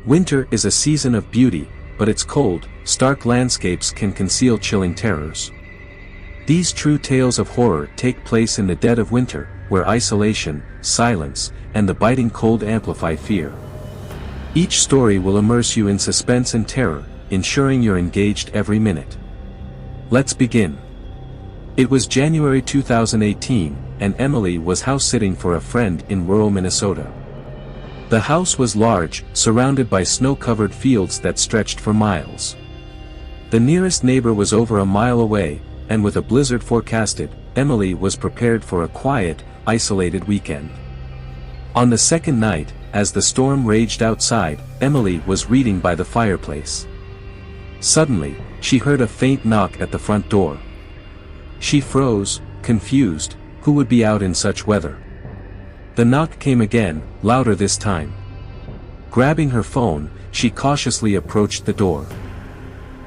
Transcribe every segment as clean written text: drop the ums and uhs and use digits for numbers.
Winter is a season of beauty, but its cold, stark landscapes can conceal chilling terrors. These true tales of horror take place in the dead of winter, where isolation, silence, and the biting cold amplify fear. Each story will immerse you in suspense and terror, ensuring you're engaged every minute. Let's begin. It was January 2018, and Emily was house-sitting for a friend in rural Minnesota. The house was large, surrounded by snow-covered fields that stretched for miles. The nearest neighbor was over a mile away, and with a blizzard forecasted, Emily was prepared for a quiet, isolated weekend. On the second night, as the storm raged outside, Emily was reading by the fireplace. Suddenly, she heard a faint knock at the front door. She froze, confused. Who would be out in such weather? The knock came again, louder this time. Grabbing her phone, she cautiously approached the door.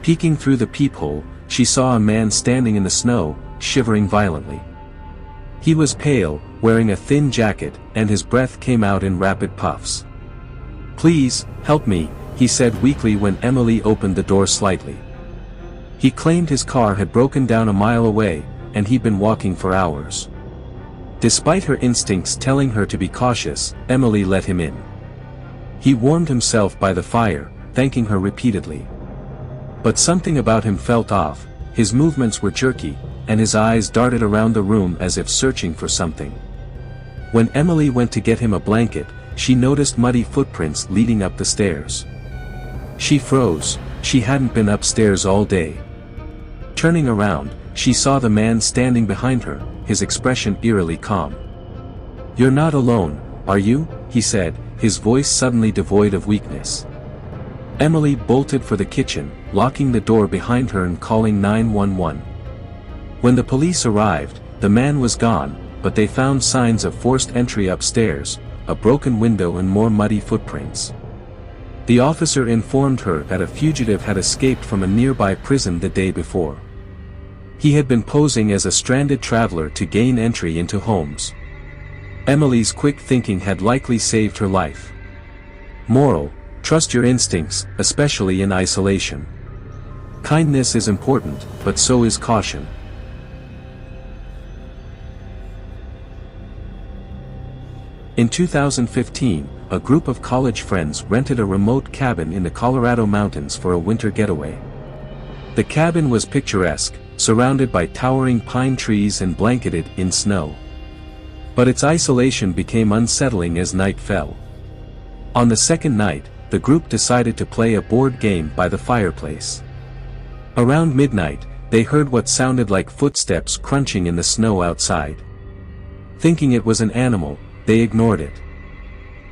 Peeking through the peephole, she saw a man standing in the snow, shivering violently. He was pale, wearing a thin jacket, and his breath came out in rapid puffs. "Please, help me," he said weakly when Emily opened the door slightly. He claimed his car had broken down a mile away, and he'd been walking for hours. Despite her instincts telling her to be cautious, Emily let him in. He warmed himself by the fire, thanking her repeatedly. But something about him felt off. His movements were jerky, and his eyes darted around the room as if searching for something. When Emily went to get him a blanket, she noticed muddy footprints leading up the stairs. She froze. She hadn't been upstairs all day. Turning around, she saw the man standing behind her, his expression eerily calm. "You're not alone, are you?" he said, his voice suddenly devoid of weakness. Emily bolted for the kitchen, locking the door behind her and calling 911. When the police arrived, the man was gone, but they found signs of forced entry upstairs, a broken window and more muddy footprints. The officer informed her that a fugitive had escaped from a nearby prison the day before. He had been posing as a stranded traveler to gain entry into homes. Emily's quick thinking had likely saved her life. Moral: trust your instincts, especially in isolation. Kindness is important, but so is caution. In 2015, a group of college friends rented a remote cabin in the Colorado mountains for a winter getaway. The cabin was picturesque, surrounded by towering pine trees and blanketed in snow. But its isolation became unsettling as night fell. On the second night, the group decided to play a board game by the fireplace. Around midnight, they heard what sounded like footsteps crunching in the snow outside. Thinking it was an animal, they ignored it.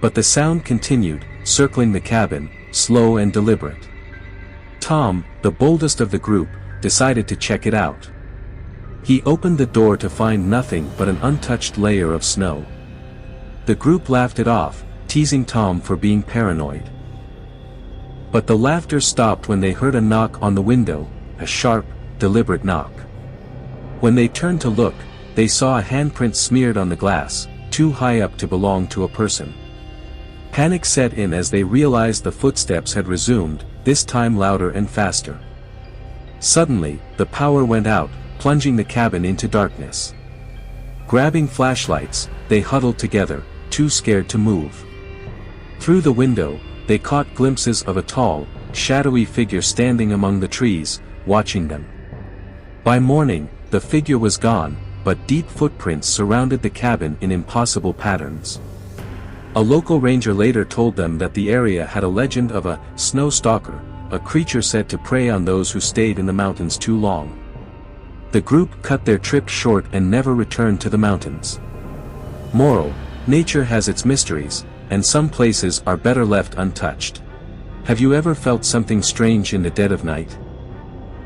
But the sound continued, circling the cabin, slow and deliberate. Tom, the boldest of the group, decided to check it out. He opened the door to find nothing but an untouched layer of snow. The group laughed it off, teasing Tom for being paranoid. But the laughter stopped when they heard a knock on the window, a sharp, deliberate knock. When they turned to look, they saw a handprint smeared on the glass, too high up to belong to a person. Panic set in as they realized the footsteps had resumed, this time louder and faster. Suddenly, the power went out, plunging the cabin into darkness. Grabbing flashlights, they huddled together, too scared to move. Through the window, they caught glimpses of a tall, shadowy figure standing among the trees, watching them. By morning, the figure was gone, but deep footprints surrounded the cabin in impossible patterns. A local ranger later told them that the area had a legend of a snow stalker, a creature said to prey on those who stayed in the mountains too long. The group cut their trip short and never returned to the mountains. Moral: nature has its mysteries, and some places are better left untouched. Have you ever felt something strange in the dead of night?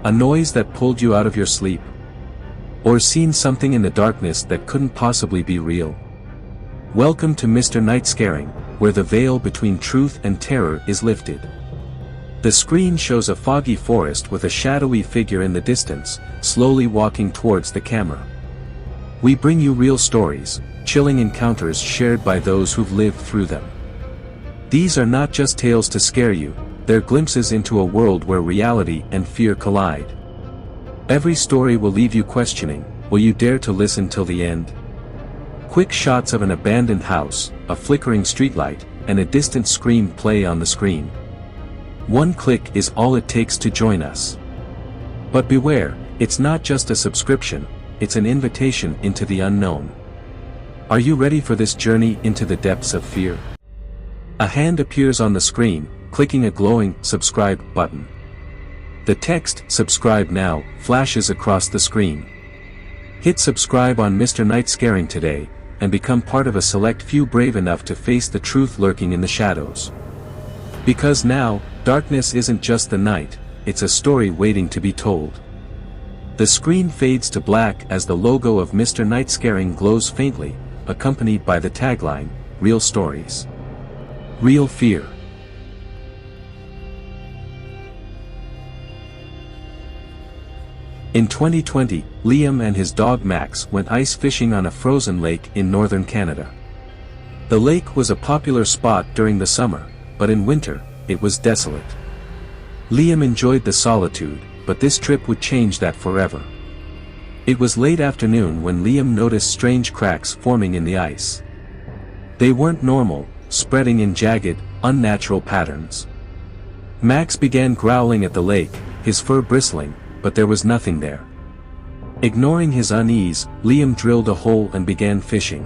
A noise that pulled you out of your sleep? Or seen something in the darkness that couldn't possibly be real? Welcome to Mr.nightscaring, where the veil between truth and terror is lifted. The screen shows a foggy forest with a shadowy figure in the distance, slowly walking towards the camera. We bring you real stories, chilling encounters shared by those who've lived through them. These are not just tales to scare you, they're glimpses into a world where reality and fear collide. Every story will leave you questioning, will you dare to listen till the end? Quick shots of an abandoned house, a flickering streetlight, and a distant scream play on the screen. One click is all it takes to join us. But beware, it's not just a subscription, it's an invitation into the unknown. Are you ready for this journey into the depths of fear? A hand appears on the screen, clicking a glowing subscribe button. The text "Subscribe now" flashes across the screen. Hit subscribe on Mr.nightscaring today, and become part of a select few brave enough to face the truth lurking in the shadows. Because now, darkness isn't just the night, it's a story waiting to be told. The screen fades to black as the logo of Mr.nightscaring glows faintly, accompanied by the tagline, "Real Stories. Real Fear." In 2020, Liam and his dog Max went ice fishing on a frozen lake in northern Canada. The lake was a popular spot during the summer, but in winter, it was desolate. Liam enjoyed the solitude, but this trip would change that forever. It was late afternoon when Liam noticed strange cracks forming in the ice. They weren't normal, spreading in jagged, unnatural patterns. Max began growling at the lake, his fur bristling, but there was nothing there. Ignoring his unease, Liam drilled a hole and began fishing.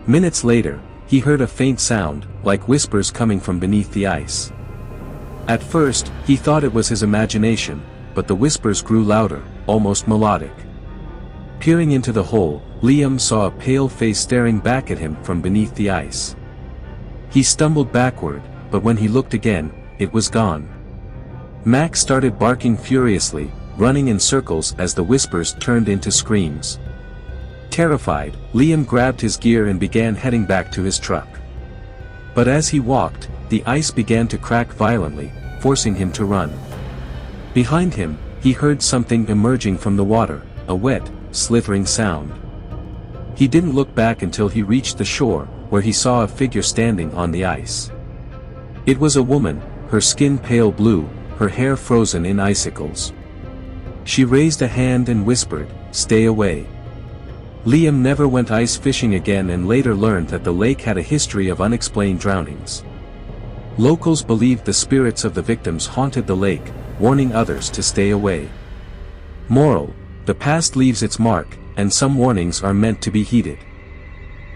Minutes later, he heard a faint sound, like whispers coming from beneath the ice. At first, he thought it was his imagination, but the whispers grew louder, almost melodic. Peering into the hole, Liam saw a pale face staring back at him from beneath the ice. He stumbled backward, but when he looked again, it was gone. Max started barking furiously, running in circles as the whispers turned into screams. Terrified, Liam grabbed his gear and began heading back to his truck. But as he walked, the ice began to crack violently, forcing him to run. Behind him, he heard something emerging from the water, a wet, slithering sound. He didn't look back until he reached the shore, where he saw a figure standing on the ice. It was a woman, her skin pale blue, her hair frozen in icicles. She raised a hand and whispered, "Stay away." Liam never went ice fishing again and later learned that the lake had a history of unexplained drownings. Locals believed the spirits of the victims haunted the lake, warning others to stay away. Moral: the past leaves its mark, and some warnings are meant to be heeded.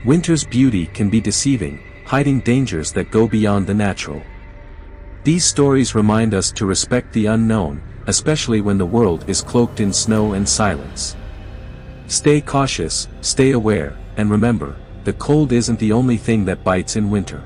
Winter's beauty can be deceiving, hiding dangers that go beyond the natural. These stories remind us to respect the unknown, especially when the world is cloaked in snow and silence. Stay cautious, stay aware, and remember, the cold isn't the only thing that bites in winter.